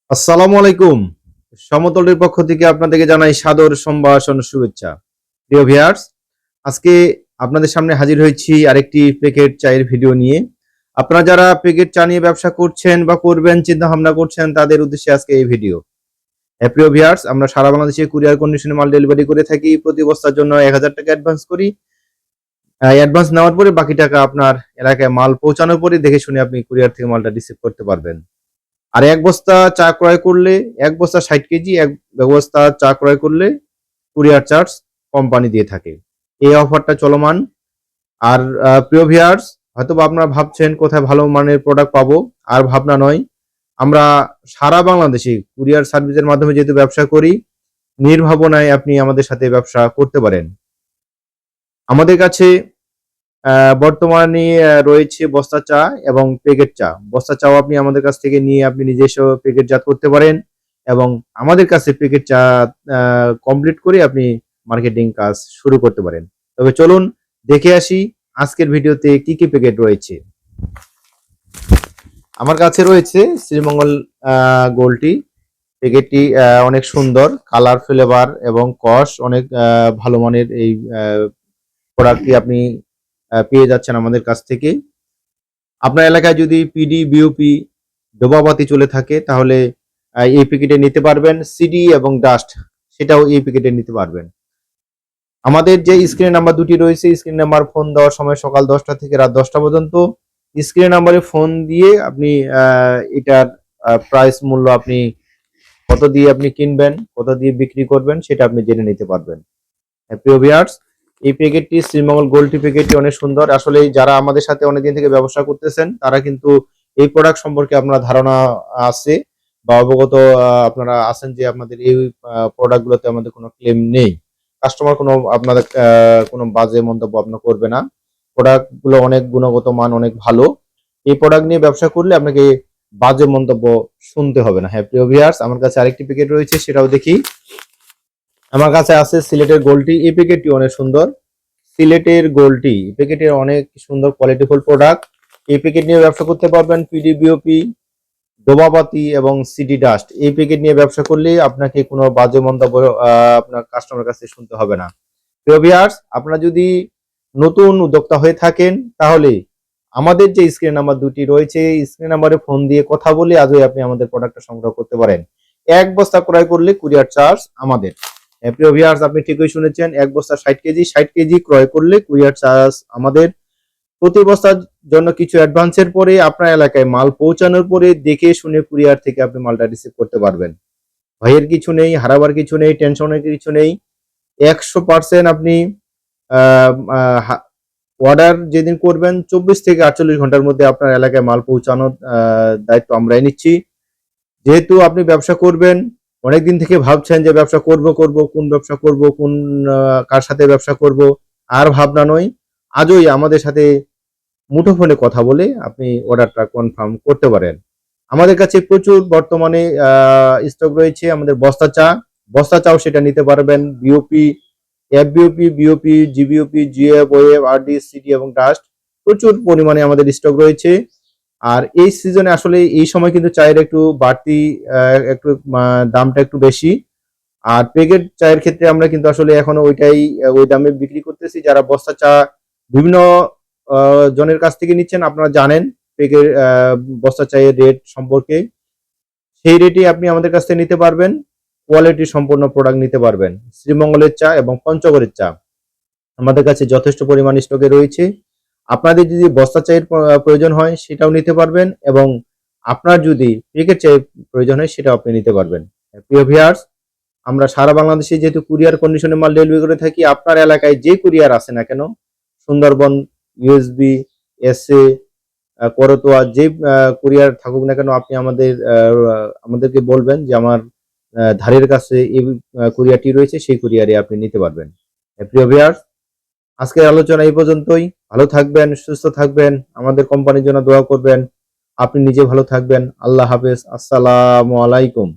আসসালামু আলাইকুম। সমতলের পক্ষ থেকে আপনাদেরকে জানাই সাদর সম্ভাষণ শুভেচ্ছা। প্রিয় ভিউয়ার্স, আজকে আপনাদের সামনে হাজির হয়েছি আরেকটি প্যাকেট চায়ের ভিডিও নিয়ে। আপনারা যারা প্যাকেট চা নিয়ে ব্যবসা করছেন বা করবেন চিন্তা ভাবনা করছেন তাদের উদ্দেশ্যে আজকে এই ভিডিও। প্রিয় ভিউয়ার্স, আমরা সারা বাংলাদেশে কুরিয়ার কন্ডিশনে মাল ডেলিভারি করে থাকি। প্রতি বস্তার জন্য ১,০০০ টাকা অ্যাডভান্স করি। অ্যাডভান্স নেওয়ার পরে বাকি টাকা আপনার এলাকায় মাল পৌঁছানোর পরে দেখে শুনে আপনি কুরিয়ার থেকে মালটা রিসিভ করতে পারবেন। আর এক বস্তা চা ক্রয় করলে, এক বস্তা ৬০ কেজি এক বস্তা চা ক্রয় করলে কুরিয়ার চার্জ কোম্পানি দিয়ে থাকে। এই অফারটা চলমান। আর প্রিয় ভিউয়ার্স, হয়তোবা আপনারা ভাবছেন কোথায় ভালো মানের প্রোডাক্ট পাবো। আর ভাবনা নয়, আমরা সারা বাংলাদেশে কুরিয়ার সার্ভিসের মাধ্যমে যেহেতু ব্যবসা করি, নির্ভাবনায় আপনি আমাদের সাথে ব্যবসা করতে পারেন। আমাদের কাছে বর্তমানে রয়েছে বস্তা চা এবং প্যাকেট চা। বস্তা চাও আপনি আমাদের কাছ থেকে নিয়ে আপনি নিজস্ব প্যাকেটজাত করতে পারেন এবং আমাদের কাছে প্যাকেট চা কমপ্লিট করে আপনি মার্কেটিং কাজ শুরু করতে পারেন। তবে চলুন দেখে আসি আজকের ভিডিওতে কি কি প্যাকেট রয়েছে। আমার কাছে রয়েছে শ্রীমঙ্গল গোল্ড টি। প্যাকেটটি অনেক সুন্দর, কালার, ফ্লেভার এবং কস অনেক ভালো মানের। এই প্রোডাক্টটি আপনি পেয়ে যাচ্ছেন আমাদের কাছ থেকে। আপনার এলাকায় যদি পিডি, বিওপি, ডোবাবাতি চলে থাকে তাহলে এই প্যাকেটে নিতে পারবেন। সিডি এবং ডাস্ট সেটাও এই প্যাকেটে নিতে পারবেন। আমাদের যে স্ক্রিন নাম্বার দুটি রয়েছে, স্ক্রিন নাম্বার ফোন দেওয়ার সময় সকাল 10টা থেকে রাত 10টা পর্যন্ত। স্ক্রিন নাম্বারে ফোন দিয়ে আপনি এটার প্রাইস মূল্য আপনি কত দিয়ে আপনি কিনবেন, কত দিয়ে বিক্রি করবেন সেটা আপনি জেনে নিতে পারবেন। প্রিয় ভিউয়ার্স, এই প্যাকেটটি শ্রীমঙ্গল গোল্ড টি প্যাকেটটি অনেক সুন্দর। আসলে যারা আমাদের সাথে অনেকদিন থেকে ব্যবসা করতেছেন তারা কিন্তু এই প্রোডাক্ট সম্পর্কে আপনার ধারণা আছে বা অবগত আপনারা আছেন যে আমাদের এই প্রোডাক্ট গুলোতে আমাদের কোনো ক্লেম নেই। কাস্টমার কোনো আপনাদের কোনো বাজে মন্তব্য আপনার করবে না। প্রোডাক্ট গুলো অনেক গুণগত মান অনেক ভালো। এই প্রোডাক্ট নিয়ে ব্যবসা করলে আপনাকে বাজে মন্তব্য শুনতে হবে না। হ্যাঁ প্রিয় ভিউয়ার্স, আমার কাছে আরেকটি প্যাকেট রয়েছে, সেটাও দেখি। আমার কাছে আছে সিলেটের গোল্ড টি। এই প্যাকেটটি অনেক সুন্দর। সিলেটের গোল্ড টি প্যাকেটের অনেক সুন্দর কোয়ালিটিফুল প্রোডাক্ট। এই প্যাকেট নিয়ে ব্যবসা করতে পারবেন। পিডি, বিওপি, ডোবাপাতি এবং সিডি ডাস্ট এই প্যাকেট নিয়ে ব্যবসা করলে আপনাকে কোনো বাজে মন্তব্য আপনার কাস্টমার কাছে শুনতে হবে না। প্রিয় ভিউয়ার্স, আপনারা যদি নতুন উদ্যোক্তা হয়ে থাকেন তাহলে আমাদের যে স্ক্রিন নাম্বার দুটি রয়েছে, স্ক্রিন নাম্বারে ফোন দিয়ে কথা বলে আজই আপনি আমাদের প্রোডাক্টটা সংগ্রহ করতে পারেন। এক বস্তা ক্রয় করলে কুরিয়ার চার্জ আমাদের। প্রিয় ভিউয়ার্স, আপনি ঠিকই শুনেছেন, এক বস্তা ৬০ কেজি, ৬০ কেজি ক্রয় করলে কুরিয়ার চার্জ আমাদের। প্রতি বস্তার জন্য কিছু অ্যাডভান্সের পরে আপনার এলাকায় মাল পৌঁছানোর পরে দেখে শুনে কুরিয়ার থেকে আপনি মালটা রিসিভ করতে পারবেন। ভয়ের কিছু নেই, হারাবার কিছু নেই, টেনশনের কিছু নেই। ১০০% আপনি অর্ডার যেদিন করবেন ২৪ থেকে ৪৮ ঘন্টার মধ্যে আপনার এলাকায় মাল পৌঁছানোর দায়িত্ব আমরাই নিচ্ছি। যেহেতু আপনি ব্যবসা করবেন, অনেকদিন থেকে ভাবছেন যে ব্যবসা করব, কোন ব্যবসা করব, কোন কার সাথে ব্যবসা করব, আর ভাবনা নয়। আজই আমাদের সাথে মুঠোফোনে কথা বলে আপনি অর্ডারটা কনফার্ম করতে পারেন। আমাদের কাছে প্রচুর বর্তমানে স্টক রয়েছে। আমাদের বস্তা চাও সেটা নিতে পারবেন। BOP, FBOP, BOP, GBOP, GF, ওয়েব, আরডি, সিডি এবং ডাস্ট প্রচুর পরিমাণে আমাদের স্টক রয়েছে। আর এই সিজনে আসলে এই সময় কিন্তু চায়ের একটু বাড়তি, একটু দামটা একটু বেশি। আর প্যাকেট চায়ের ক্ষেত্রে আমরা কিন্তু আসলে এখনো ওই দামে বিক্রি করতেছি। যারা বস্তা চা বিভিন্ন জনের কাছ থেকে নিচ্ছেন আপনারা জানেন প্যাকেট বস্তা চায়ের রেট সম্পর্কে। সেই রেটে আপনি আমাদের কাছ থেকে নিতে পারবেন। কোয়ালিটি সম্পন্ন প্রোডাক্ট নিতে পারবেন। শ্রীমঙ্গলের চা এবং পঞ্চগড়ের চা আমাদের কাছে যথেষ্ট পরিমাণ স্টকে রয়েছে। আপনাদের যদি বস্তা চায়ের প্রয়োজন হয় সেটাও নিতে পারবেন এবং আপনার যদি প্যাকেট চায়ের প্রয়োজন হয় সেটাও আপনি নিতে পারবেন। প্রিয় ভিউয়ার্স, আমরা সারা বাংলাদেশে যেহেতু কুরিয়ার কন্ডিশনে মাল ডেলিভারি করে থাকি, আপনার এলাকায় যে কুরিয়ার আসে না কেন, সুন্দরবন, ইউএসবি, এসএ, করতোয়া যে কুরিয়ার থাকুক না কেন, আপনি আমাদেরকে বলবেন যে আমার ধারের কাছে এই কুরিয়ারটি রয়েছে, সেই কুরিয়ারে আপনি নিতে পারবেন। প্রিয় ভিউয়ার্স, আজকের আলোচনা এই পর্যন্তই। ভালো থাকবেন, সুস্থ থাকবেন, আমাদের কোম্পানির জন্য দোয়া করবেন। আপনি নিজে ভালো থাকবেন। আল্লাহ হাফেজ। আসসালামু আলাইকুম।